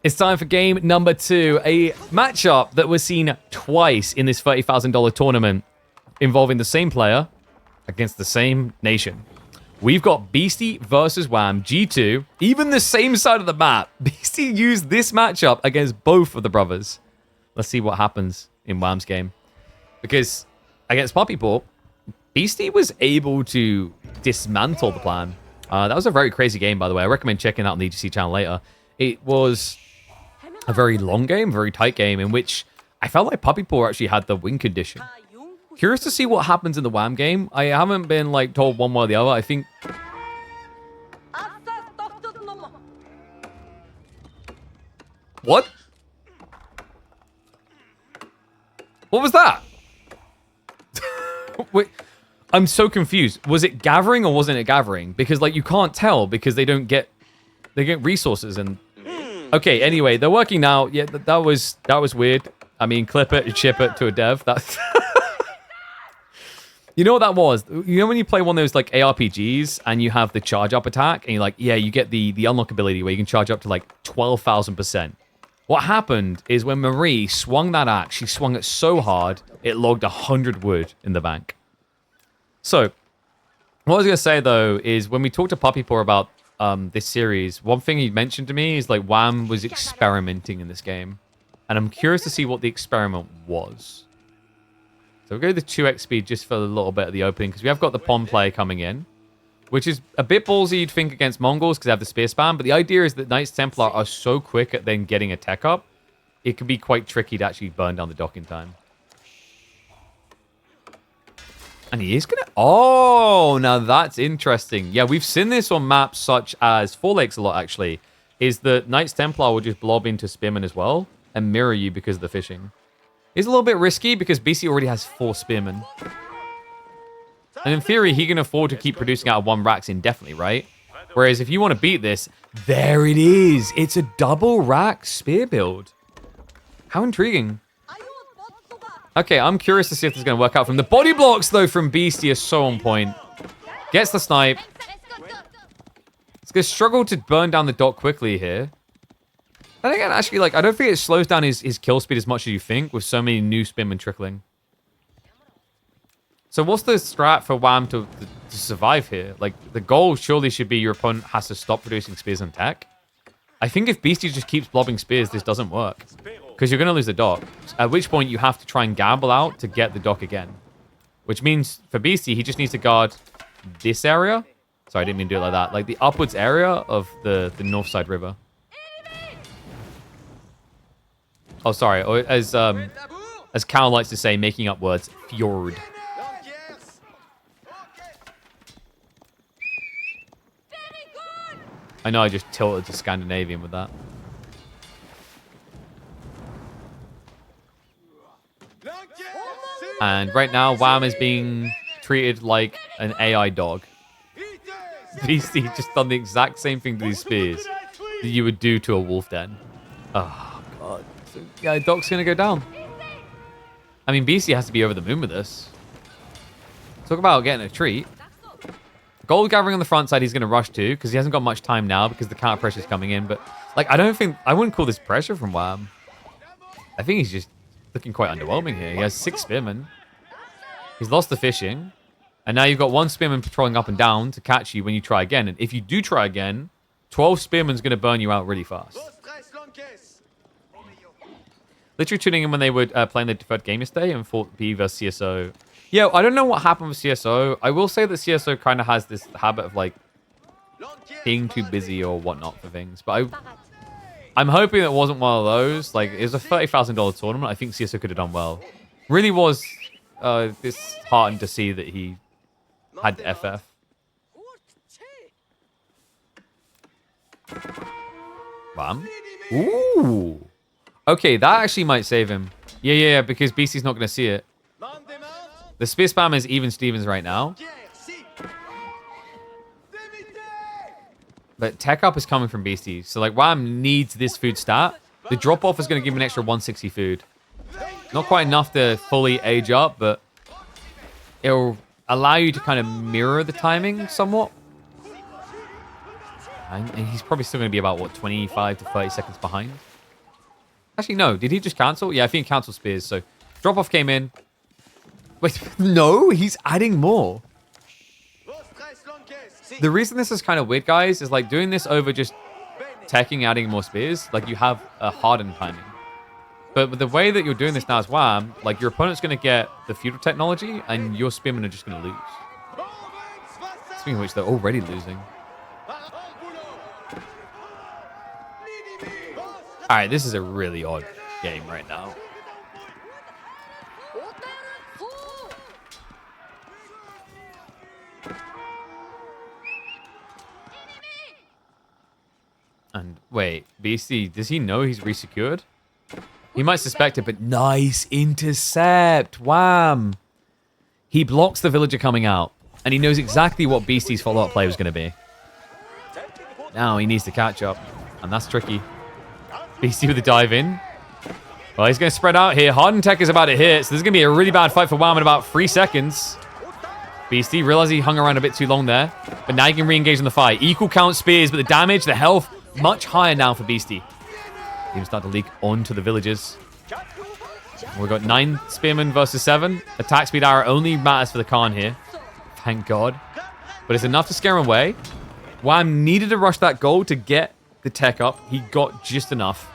It's time for game number 2, a matchup that was seen twice in this $30,000 tournament involving the same player against the same nation. We've got Beastie versus Wham, G2, even the same side of the map. Beastie used this matchup against both of the brothers. Let's see what happens in Wham's game. Because against Poppy Paw, Beastie was able to dismantle the plan. That was a very crazy game, by the way. I recommend checking out on the EGC channel later. It was a very long game, very tight game, in which I felt like Poppy Paw actually had the win condition. Curious to see what happens in the Wham game. I haven't been like told one way or the other. I think... What? What was that? Wait, I'm so confused. Was it gathering or wasn't it gathering? Because like you can't tell because they get resources and... Okay, anyway, they're working now. Yeah, that was weird. I mean, clip it and ship it to a dev. That's... You know what that was? You know when you play one of those like ARPGs and you have the charge up attack and you're like, yeah, you get the unlock ability where you can charge up to like 12,000%. What happened is when Marie swung that axe, she swung it so hard, it logged 100 wood in the bank. So, what I was going to say though is when we talked to Poppy Paw about this series, one thing he mentioned to me is like Wham was experimenting in this game. And I'm curious to see what the experiment was. So we'll go to the 2x speed just for a little bit of the opening, because we have got the pond player coming in, which is a bit ballsy, you'd think, against Mongols, because they have the spear spam. But the idea is that Knights Templar are so quick at then getting a tech up, it can be quite tricky to actually burn down the dock in time. And he is going to... Oh, now that's interesting. Yeah, we've seen this on maps such as Four Lakes a lot, actually, is that Knights Templar will just blob into Spearman as well and mirror you because of the fishing. It's a little bit risky because BC already has 4 Spearmen. And in theory, he can afford to keep producing out of 1 Rax indefinitely, right? Whereas if you want to beat this, there it is. It's a double Rax spear build. How intriguing. Okay, I'm curious to see if this is going to work out from the body blocks, though, from Beastie are so on point. Gets the snipe. It's going to struggle to burn down the dock quickly here. And again, actually, like, I don't think it slows down his kill speed as much as you think with so many new Spearmen trickling. So what's the strat for Wham to survive here? Like, the goal surely should be your opponent has to stop producing spears and tech. I think if Beastie just keeps blobbing spears, this doesn't work. Because you're going to lose the dock. At which point, you have to try and gamble out to get the dock again. Which means, for Beastie, he just needs to guard this area. Sorry, I didn't mean to do it like that. Like, the upwards area of the north side river. Oh, sorry. Or as Cal likes to say, making up words, fjord. I know I just tilted to Scandinavian with that. And right now, Wham is being treated like an AI dog. Beastie just done the exact same thing to these spears that you would do to a wolf den. Oh, God. So, yeah, Doc's going to go down. I mean, BC has to be over the moon with this. Talk about getting a treat. Gold gathering on the front side he's going to rush to because he hasn't got much time now because the counter pressure is coming in. But, like, I wouldn't call this pressure from Wham. I think he's just looking quite underwhelming here. He has 6 Spearmen. He's lost the fishing. And now you've got 1 Spearman patrolling up and down to catch you when you try again. And if you do try again, 12 Spearman's going to burn you out really fast. Literally tuning in when they were playing the deferred game yesterday and fought P versus CSO. Yeah, I don't know what happened with CSO. I will say that CSO kind of has this habit of like being too busy or whatnot for things. But I'm hoping it wasn't one of those. Like, it was a $30,000 tournament. I think CSO could have done well. Really was disheartened to see that he had FF. Bam. Ooh. Okay, that actually might save him. Yeah, because BC's not going to see it. The spear spam is even Stevens right now. But tech up is coming from Beastie. So, like, Wham needs this food stat. The drop-off is going to give him an extra 160 food. Not quite enough to fully age up, but it'll allow you to kind of mirror the timing somewhat. And he's probably still going to be about, what, 25 to 30 seconds behind? Actually, no. Did he just cancel? Yeah, I think he canceled spears. So drop-off came in. Wait, no, he's adding more. The reason this is kind of weird, guys, is like doing this over just teching, adding more spears. Like you have a hardened timing. But with the way that you're doing this now as Wham, like your opponent's going to get the feudal technology and your spearmen are just going to lose. Speaking of which, they're already losing. Alright, this is a really odd game right now. And wait, BC, does he know he's resecured? He might suspect it, but nice intercept. Wham! He blocks the villager coming out, and he knows exactly what BC's follow-up play was going to be. Now he needs to catch up, and that's tricky. BC with the dive in. Well, he's going to spread out here. Hardened Tech is about to hit, so this is going to be a really bad fight for Wham in about 3 seconds. BC realized he hung around a bit too long there, but now he can re-engage in the fight. Equal count spears, but the damage, the health, much higher now for Beastie. Even start to leak onto the villagers. We've got 9 spearmen versus 7. Attack speed arrow only matters for the Khan here. Thank God. But it's enough to scare him away. Wham needed to rush that gold to get the tech up. He got just enough.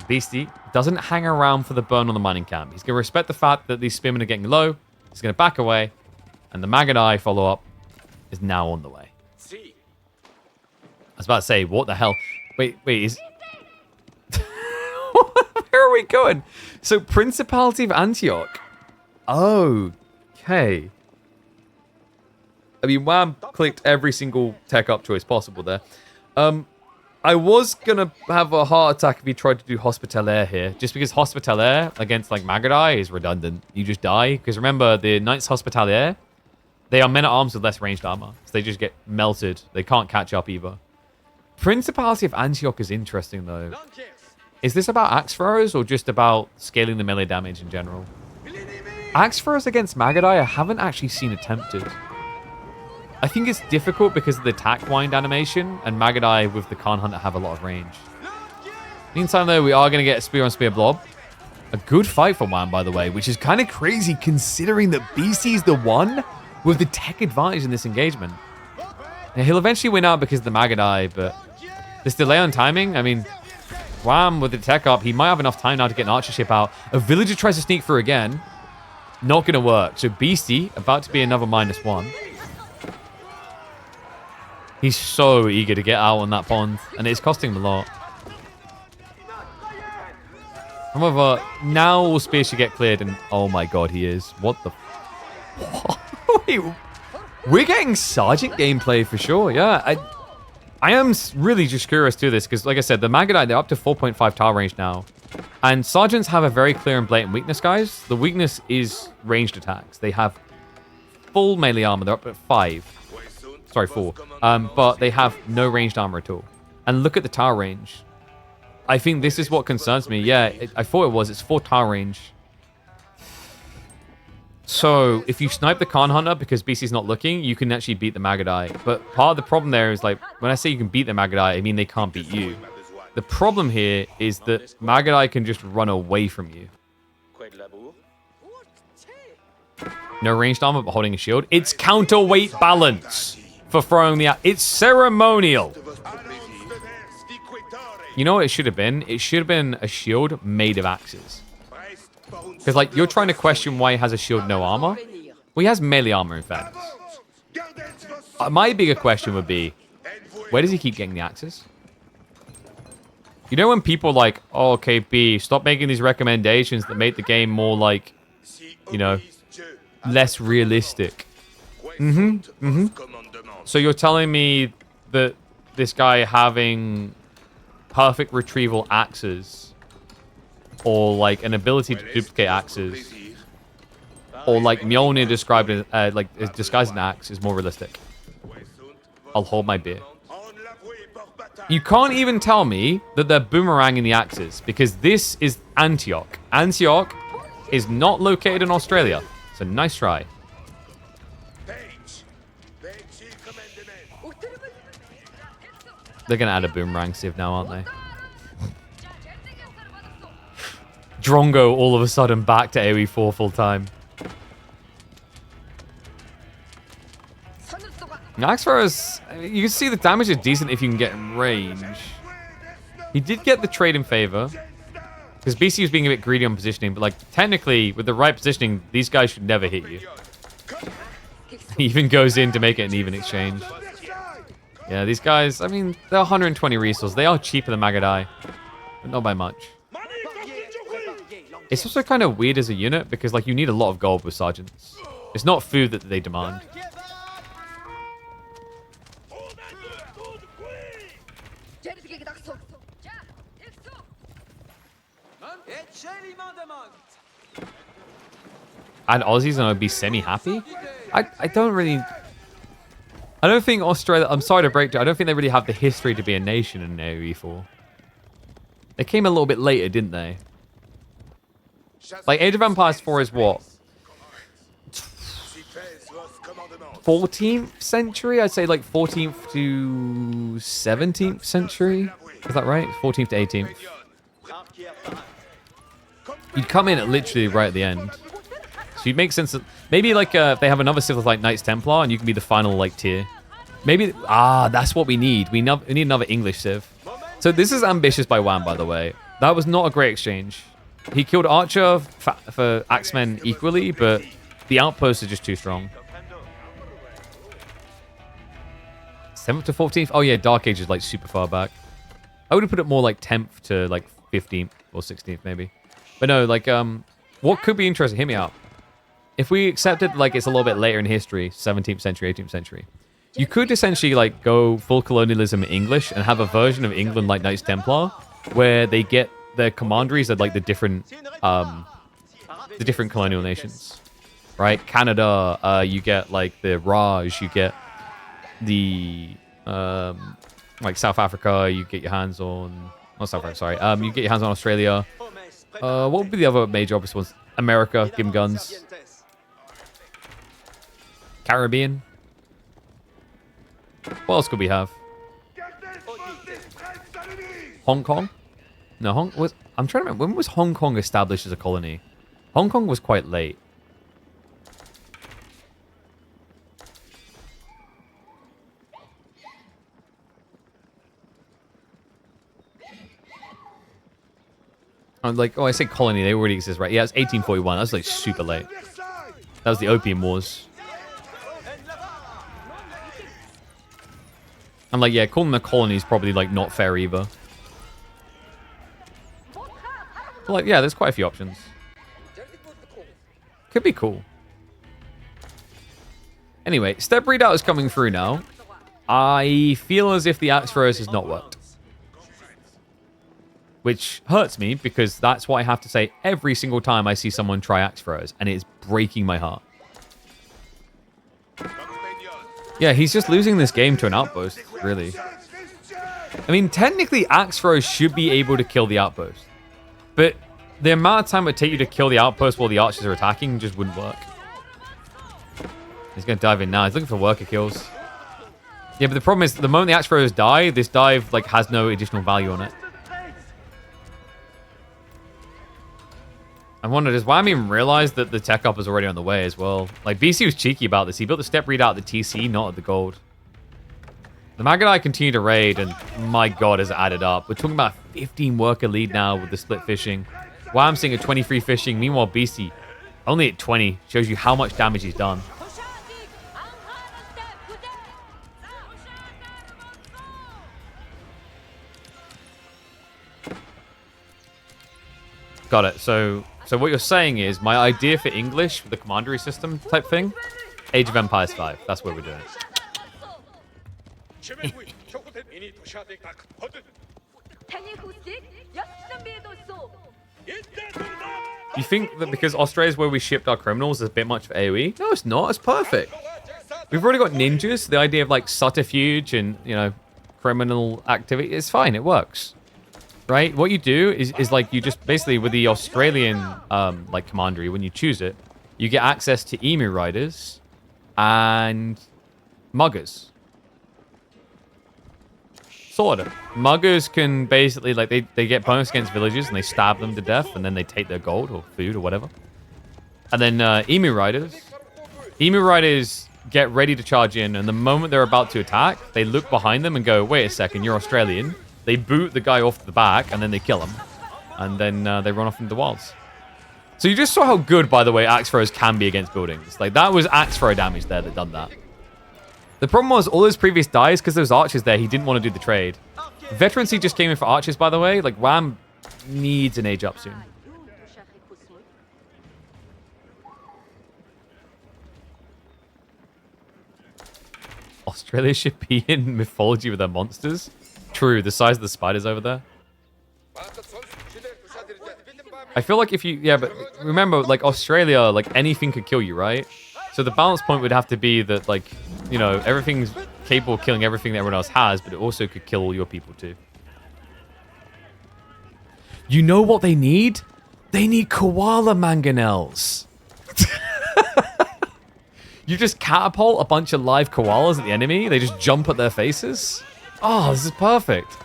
Beastie doesn't hang around for the burn on the mining camp. He's going to respect the fact that these spearmen are getting low. He's going to back away. And the Magadai follow-up is now on the way. I was about to say, what the hell? Wait, is... Where are we going? So, Principality of Antioch. Okay. I mean, Wham clicked every single tech up choice possible there. I was going to have a heart attack if he tried to do Hospitalaire here. Just because Hospitalaire against, like, Magadai is redundant. You just die. Because remember, the Knights Hospitalaire, they are men-at-arms with less ranged armor. So they just get melted. They can't catch up either. Principality of Antioch is interesting, though. Is this about axe throwers or just about scaling the melee damage in general? Axe throwers against Magadai I haven't actually seen attempted. I think it's difficult because of the attack wind animation, and Magadai with the Khan Hunter have a lot of range. Meantime, though, we are going to get a spear on spear blob. A good fight for Wham, by the way, which is kind of crazy considering that BC's the one with the tech advantage in this engagement. Now, he'll eventually win out because of the Magadai, but this delay on timing, I mean, Wham with the tech up, he might have enough time now to get an archer ship out. A villager tries to sneak through again. Not going to work. So Beastie, about to be another -1. He's so eager to get out on that pond, and it's costing him a lot. However, now all spears should get cleared, and oh my god, he is. What the... Wait, we're getting Sergeant gameplay for sure, yeah. I am really just curious to this, because like I said, the Magadai, they're up to 4.5 tower range now. And Sergeants have a very clear and blatant weakness, guys. The weakness is ranged attacks. They have full melee armor. They're up at 5. Sorry, 4. But they have no ranged armor at all. And look at the tower range. I think this is what concerns me. Yeah, I thought it was. It's 4 tower range. So, if you snipe the Khan Hunter because BC's not looking, you can actually beat the Magadai. But part of the problem there is, like, when I say you can beat the Magadai, I mean they can't beat you. The problem here is that Magadai can just run away from you. No ranged armor, but holding a shield. It's counterweight balance for throwing the... It's ceremonial. You know what it should have been? It should have been a shield made of axes. Because, like, you're trying to question why he has a shield, no armor. Well, he has melee armor, in fact. My bigger question would be, where does he keep getting the axes? You know when people are like, oh, okay, B, stop making these recommendations that make the game more, like, you know, less realistic. So you're telling me that this guy having perfect retrieval axes, or like an ability to duplicate axes, or like Mjolnir described as disguised an axe is more realistic. I'll hold my beer. You can't even tell me that they're boomeranging the axes, because this is Antioch. Antioch is not located in Australia. So nice try. They're going to add a boomerang sieve now, aren't they? Drongo all of a sudden back to AoE 4 full time. Axefar's, you can see the damage is decent if you can get in range. He did get the trade in favor. Because BC was being a bit greedy on positioning, but like technically, with the right positioning, these guys should never hit you. He even goes in to make it an even exchange. Yeah, these guys, I mean, they're 120 resources. They are cheaper than Magadai, but not by much. It's also kind of weird as a unit because like you need a lot of gold with sergeants. It's not food that they demand. And Aussies and I'd be semi-happy? I don't really... I don't think Australia... I'm sorry to break it. I don't think they really have the history to be a nation in AoE 4. They came a little bit later, didn't they? Like, Age of Empires 4 is what? 14th century? I'd say like 14th to 17th century. Is that right? 14th to 18th. You'd come in at literally right at the end. So you'd make sense that maybe like if they have another civ like Knights Templar and you can be the final like tier. Maybe, that's what we need. We need another English civ. So this is ambitious by Wham, by the way. That was not a great exchange. He killed Archer for Axemen equally, but the outposts are just too strong. 7th to 14th? Oh yeah, Dark Age is like super far back. I would have put it more like 10th to like 15th or 16th maybe. But no, like, what could be interesting? Hear me out. If we accepted like it's a little bit later in history, 17th century, 18th century, you could essentially like go full colonialism in English and have a version of England like Knights Templar, where they get their commanderies at like the different colonial nations, right? Canada, you get like the Raj, you get the like South Africa, you get your hands on. Not South Africa, sorry. You get your hands on Australia. What would be the other major obvious ones? America, give them guns. Caribbean. What else could we have? Hong Kong? No, I'm trying to remember. When was Hong Kong established as a colony? Hong Kong was quite late. I'm like, I say colony, they already exist, right? Yeah, it's 1841. That was like super late. That was the Opium Wars. I'm like, yeah, calling them a colony is probably like not fair either. But like, yeah, there's quite a few options. Could be cool. Anyway, Step Readout is coming through now. I feel as if the Axe Throwers has not worked. Which hurts me because that's what I have to say every single time I see someone try Axe Throwers, and it is breaking my heart. Yeah, he's just losing this game to an outpost, really. I mean, technically, Axe Throwers should be able to kill the outpost. But the amount of time it would take you to kill the outpost while the archers are attacking just wouldn't work. He's going to dive in now. He's looking for worker kills. Yeah, but the problem is, the moment the Axe Throwers die, this dive like has no additional value on it. I wondered, does Wham even realize that the tech up is already on the way as well? Like, BC was cheeky about this. He built the step readout at the TC, not at the gold. The Magadai continue to raid, and my god, has it added up. We're talking about a 15 worker lead now with the split fishing. Wham seeing a 23 fishing. Meanwhile, BC only at 20. Shows you how much damage he's done. Got it. So what you're saying is, my idea for English with the commandery system type thing, Age of Empires 5. That's where we're doing it. You think that because Australia is where we shipped our criminals is a bit much for AoE? No, it's not. It's perfect. We've already got ninjas. So the idea of like subterfuge and, you know, criminal activity is fine. It works. Right? What you do is like you just basically with the Australian like commandery, when you choose it, you get access to emu riders and muggers. Sort of. Muggers can basically, like, they get bonus against villagers and they stab them to death and then they take their gold or food or whatever. And then Emu Riders. Emu Riders get ready to charge in, and the moment they're about to attack, they look behind them and go, wait a second, you're Australian. They boot the guy off the back, and then they kill him. And then they run off into the wilds. So you just saw how good, by the way, axe throws can be against buildings. Like, that was axe throw damage there that done that. The problem was, all those previous dies, because those archers there, he didn't want to do the trade. Veterancy just came in for archers, by the way. Like, Wham needs an age up soon. Australia should be in mythology with their monsters. True, the size of the spiders over there. I feel like if you... Yeah, but remember, like, Australia, like, anything could kill you, right? So the balance point would have to be that, like, you know, everything's capable of killing everything that everyone else has, but it also could kill all your people, too. You know what they need? They need koala mangonels. You just catapult a bunch of live koalas at the enemy. They just jump at their faces. Oh, this is perfect.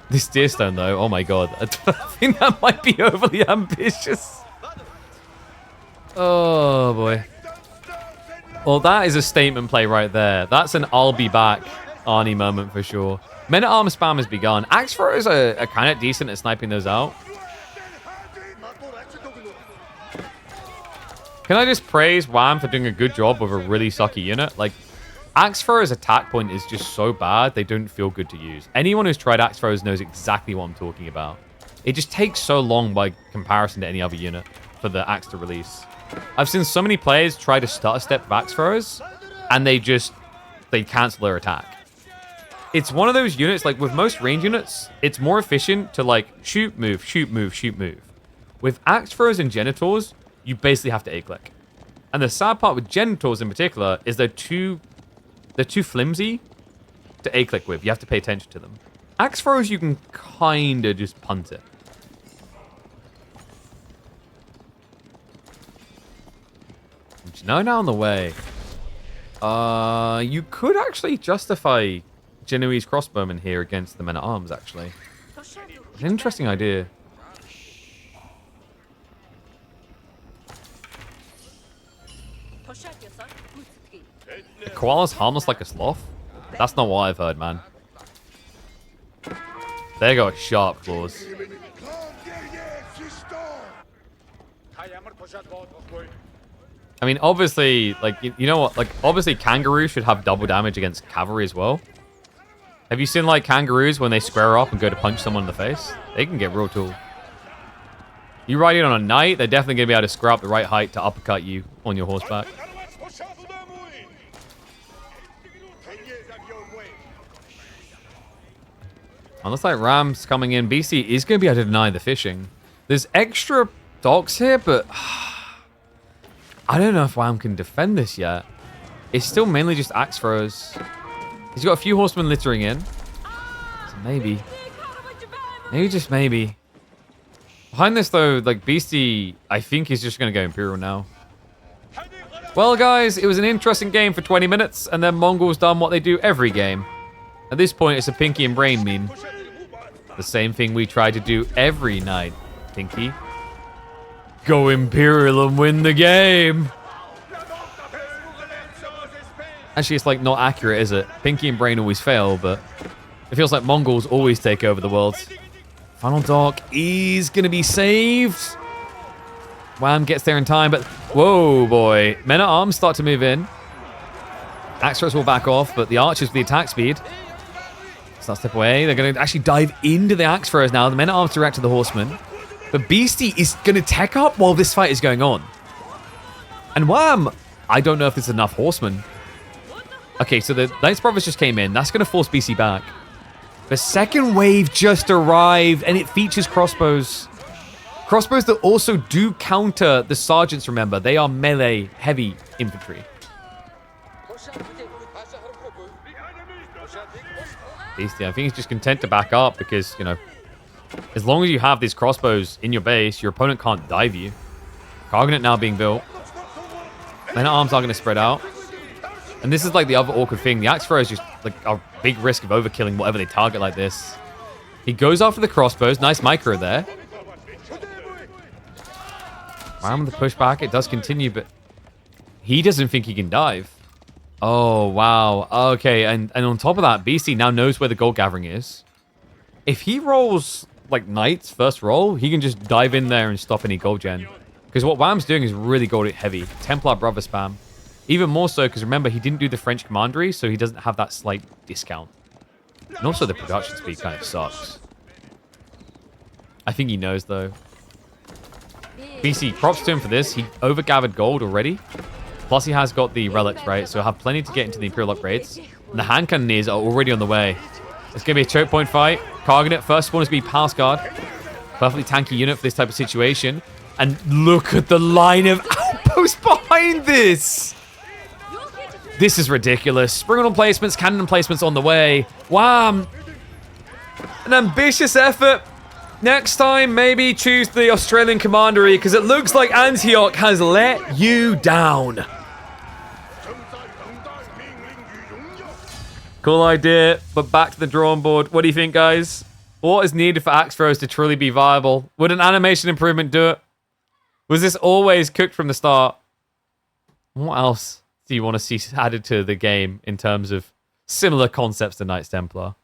This deer stone, though. Oh, my God. I think that might be overly ambitious. Oh, boy. Well, that is a statement play right there. That's an I'll be back Arnie moment for sure. Men-at-Arms spam has begun. Axe throwers are kind of decent at sniping those out. Can I just praise Wham for doing a good job with a really sucky unit? Like, axe throwers attack point is just so bad, they don't feel good to use. Anyone who's tried axe throwers knows exactly what I'm talking about. It just takes so long by comparison to any other unit for the axe to release. I've seen so many players try to start a step of axe throwers, and they cancel their attack. It's one of those units, like with most range units, it's more efficient to like shoot, move, shoot, move, shoot, move. With axe throwers and genitors, you basically have to A-click. And the sad part with genitors in particular is they're too flimsy to A-click with. You have to pay attention to them. Axe throwers, you can kind of just punt it. No, now on the way. You could actually justify Genoese crossbowmen here against the men-at-arms, actually. An interesting idea. The koala's harmless like a sloth? That's not what I've heard, man. They got sharp claws. I mean, obviously, like, you know what? Like, obviously, kangaroos should have double damage against cavalry as well. Have you seen, like, kangaroos when they square up and go to punch someone in the face? They can get real tall. You ride in on a knight, they're definitely going to be able to square up the right height to uppercut you on your horseback. Unless, like, Ram's coming in, BC is going to be able to deny the fishing. There's extra docks here, but... I don't know if Wham can defend this yet. It's still mainly just axe throws. He's got a few horsemen littering in. So maybe. Maybe, just maybe. Behind this, though, like, Beastie, I think he's just going to go Imperial now. Well, guys, it was an interesting game for 20 minutes, and then Mongols done what they do every game. At this point, it's a Pinky and Brain meme. The same thing we try to do every night, Pinky. Go Imperial and win the game. Actually, it's like not accurate, is it? Pinky and Brain always fail, but it feels like Mongols always take over the world. Final dock is going to be saved. Wham gets there in time, but whoa, boy. Men-at-Arms start to move in. Axe throwers will back off, but the archers with the attack speed start to step away. They're going to actually dive into the axe throwers now. The men-at-arms direct to the horsemen. But Beastie is going to tech up while this fight is going on. And Wham! I don't know if there's enough horsemen. Okay, so the Knights Brothers just came in. That's going to force Beastie back. The second wave just arrived, and it features crossbows. Crossbows that also do counter the sergeants, remember. They are melee heavy infantry. Beastie, I think he's just content to back up because, you know, as long as you have these crossbows in your base, your opponent can't dive you. Cognate now being built. Men-at-Arms are going to spread out. And this is like the other awkward thing. The axe throw is just like a big risk of overkilling whatever they target like this. He goes after the crossbows. Nice micro there. Around the pushback, it does continue, but he doesn't think he can dive. Oh, wow. Okay, and on top of that, BC now knows where the gold gathering is. If he rolls, like, Knights first roll, he can just dive in there and stop any gold gen. Because what Wham's doing is really gold heavy. Templar brother spam. Even more so, because remember, he didn't do the French commandery, so he doesn't have that slight discount. And also the production speed kind of sucks. I think he knows, though. BC, props to him for this. He overgathered gold already. Plus, he has got the relics, right? So he'll have plenty to get into the Imperial upgrades. And the hand cannoneers are already on the way. It's going to be a choke point fight. Cargonet, first spawn is going to be Palace Guard. Perfectly tanky unit for this type of situation. And look at the line of outposts behind this. This is ridiculous. Spring on placements, cannon placements on the way. Wham! An ambitious effort. Next time, maybe choose the Australian commandery, because it looks like Antioch has let you down. Cool idea, but back to the drawing board. What do you think, guys? What is needed for axe throws to truly be viable? Would an animation improvement do it? Was this always cooked from the start? What else do you want to see added to the game in terms of similar concepts to Knights Templar?